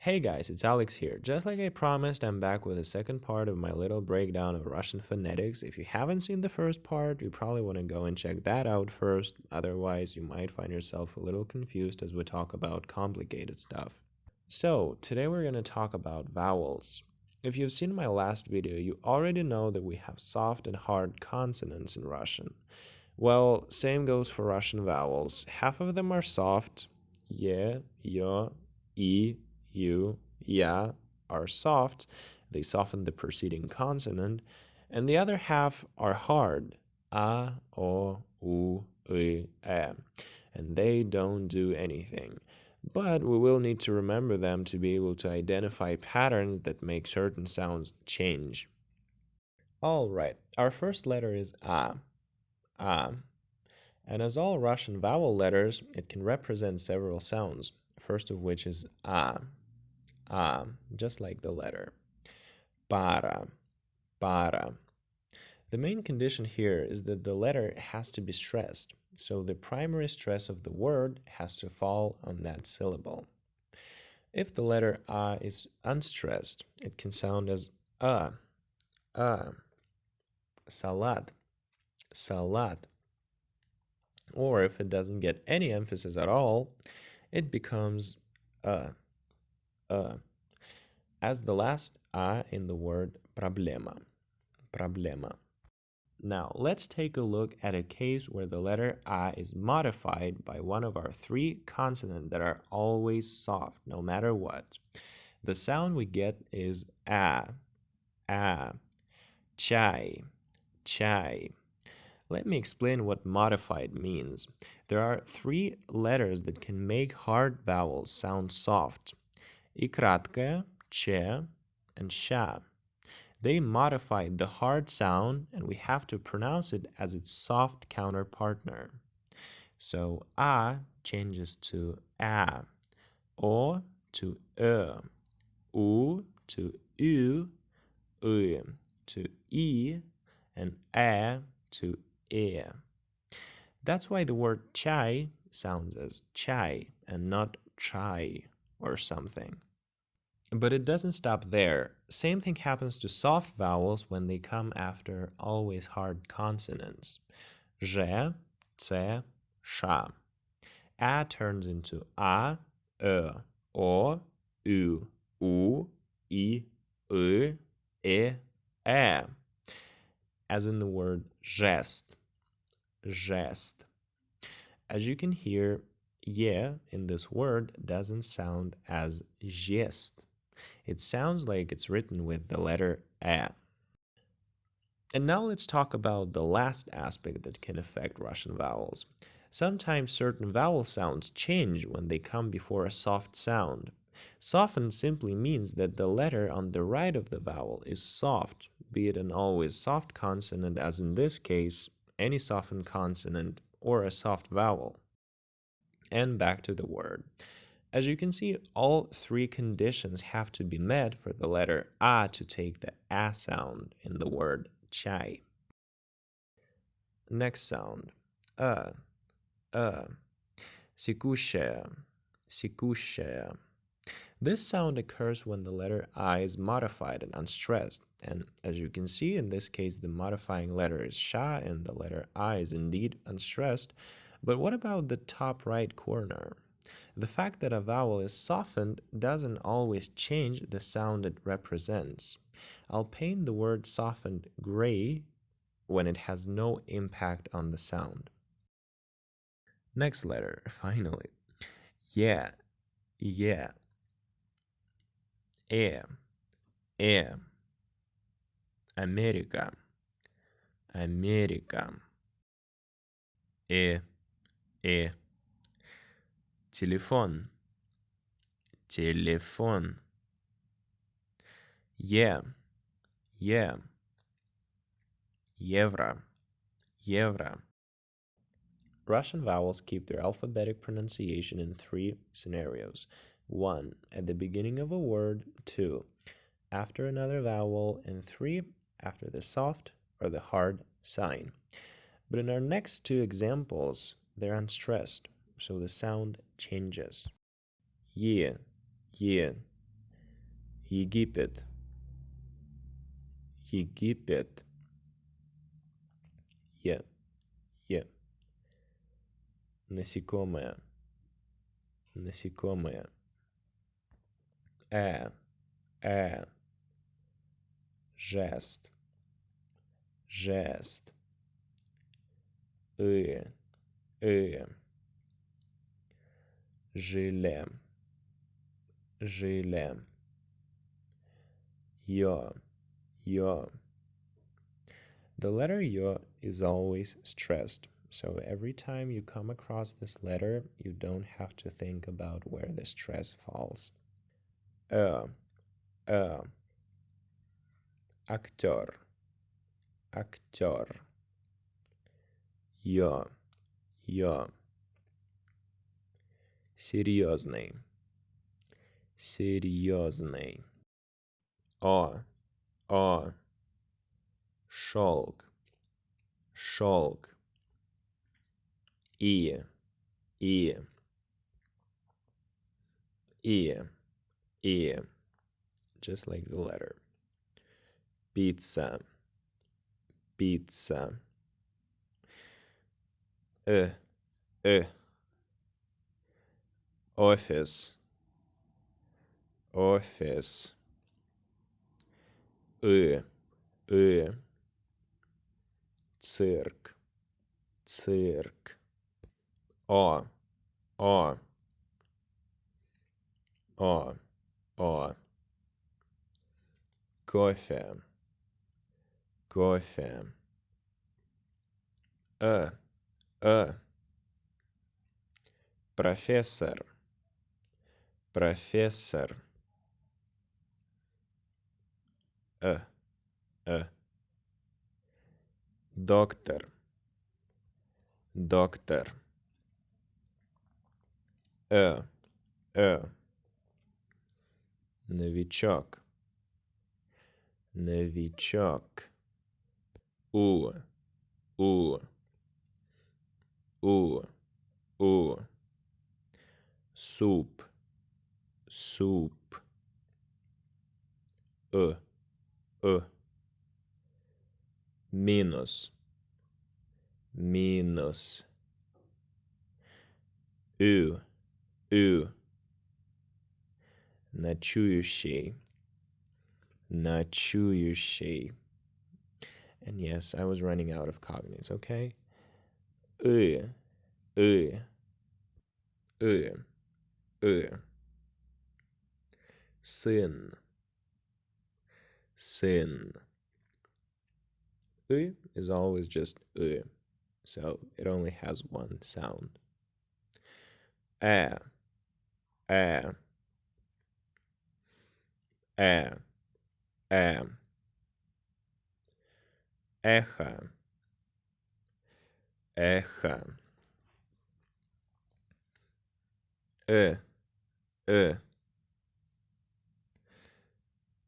Hey guys, it's Alex here. Just like I promised, I'm back with the second part of my little breakdown of Russian phonetics. If you haven't seen the first part, you probably want to go and check that out first. Otherwise, you might find yourself a little confused as we talk about complicated stuff. So, today we're going to talk about vowels. If you've seen my last video, you already know that we have soft and hard consonants in Russian. Well, same goes for Russian vowels. Half of them are soft, ye, yo, I, U, ya are soft, they soften the preceding consonant, and the other half are hard, a, o, u, e, and they don't do anything. But we will need to remember them to be able to identify patterns that make certain sounds change. All right, our first letter is a, a. And as all Russian vowel letters, it can represent several sounds, first of which is a, just like the letter. Para, para. The main condition here is that the letter has to be stressed, so the primary stress of the word has to fall on that syllable. If the letter a is unstressed, it can sound as a, salad, salad. Or if it doesn't get any emphasis at all, it becomes a, as the last a in the word problema, problema. Now, let's take a look at a case where the letter A is modified by one of our three consonants that are always soft, no matter what. The sound we get is a, chai, chai. Let me explain what modified means. There are three letters that can make hard vowels sound soft. И краткое, che, and sha. They modified the hard sound, and we have to pronounce it as its soft counterpartner. So a changes to a, o to u to u, to I, and a to e. That's why the word chai sounds as chai and not chai or something. But it doesn't stop there. Same thing happens to soft vowels when they come after always hard consonants. Zhe, tse, sha. A turns into a, o, u, I, e, as in the word gest, gest. As you can hear, ye in this word doesn't sound as gest. It sounds like it's written with the letter a. And now let's talk about the last aspect that can affect Russian vowels. Sometimes certain vowel sounds change when they come before a soft sound. Softened simply means that the letter on the right of the vowel is soft, be it an always soft consonant, as in this case, any softened consonant, or a soft vowel. And back to the word. As you can see, all three conditions have to be met for the letter A to take the A sound in the word chai. Next sound, uh, sikushaya, sikushaya. This sound occurs when the letter I is modified and unstressed. And as you can see, in this case, the modifying letter is sha and the letter I is indeed unstressed. But what about the top right corner? The fact that a vowel is softened doesn't always change the sound it represents. I'll paint the word softened gray when it has no impact on the sound. Next letter, finally. Yeah, yeah. Э, Америка, Америка. Э, э. Телефон, телефон. Е, е. Евро, евро. Russian vowels keep their alphabetic pronunciation in three scenarios. 1. At the beginning of a word. 2. After another vowel. And 3. After the soft or the hard sign. But in our next two examples, they're unstressed, so the sound changes. Ye, ye. Египет. Египет. Е. Е. Насекомое. Насекомое. Э. Жест. Жест. Э. Желе. Желе. Yo. Yo. The letter yo is always stressed. So every time you come across this letter, you don't have to think about where the stress falls. Ö. Актер. Актер. Yo. Yo. Серьезный. Серьезный. О. Шелк. Шелк. И. И. Just like the letter. Pizza. Pizza. Office. Office. Цирк. Цирк. О. Кофе. Кофе. Профессор. Профессор. Доктор. Доктор. Новичок. Новичок. У. Суп. Суп. Минус. Минус. Ночующий. Ночующий. And yes, I was running out of cognates, okay? Сын. Сын. Is always just so it only has one sound. Эхо. Эхо.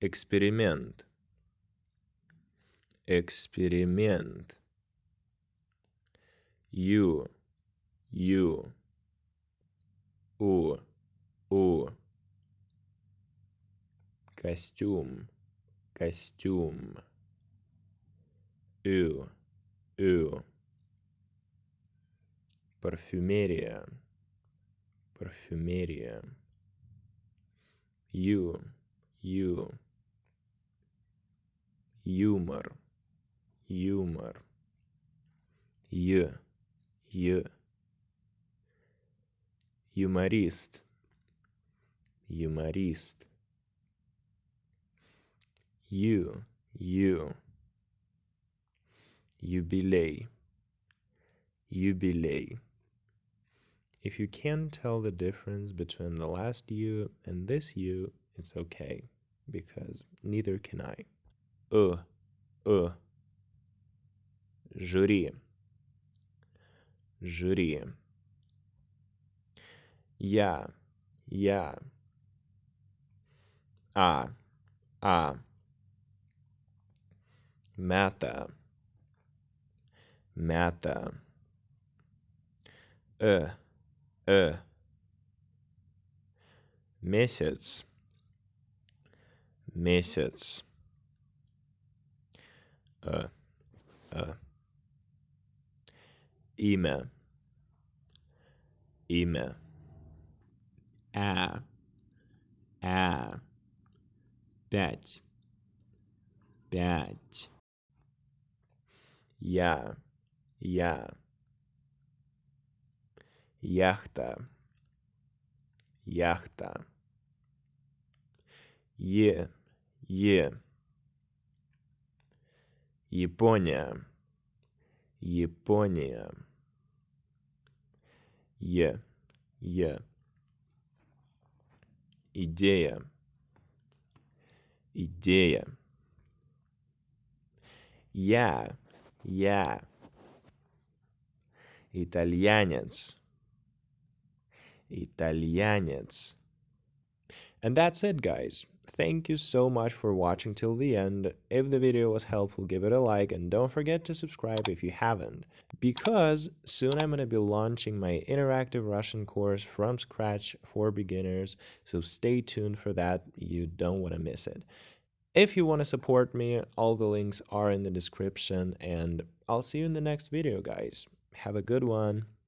Эксперимент. Эксперимент. У. Костюм. Костюм. Парфюмерия. Парфюмерия. Юмор. Юмор. Юморист. Юморист. Юбилей. Юбилей. If you can't tell the difference between the last U and this U, it's okay, because neither can I. Жюри. Жюри. Я. А. Мята. Мята. Месяц. месяц, э, имя, имя, а, пять, пять, я, яхта, яхта, е, Япония, Япония, е, идея, идея, я, итальянец, итальянец. And that's it, guys. Thank you so much for watching till the end. If the video was helpful, give it a like and don't forget to subscribe if you haven't. Because soon I'm going to be launching my interactive Russian course from scratch for beginners, so stay tuned for that. You don't want to miss it. If you want to support me, all the links are in the description, and I'll see you in the next video, guys. Have a good one.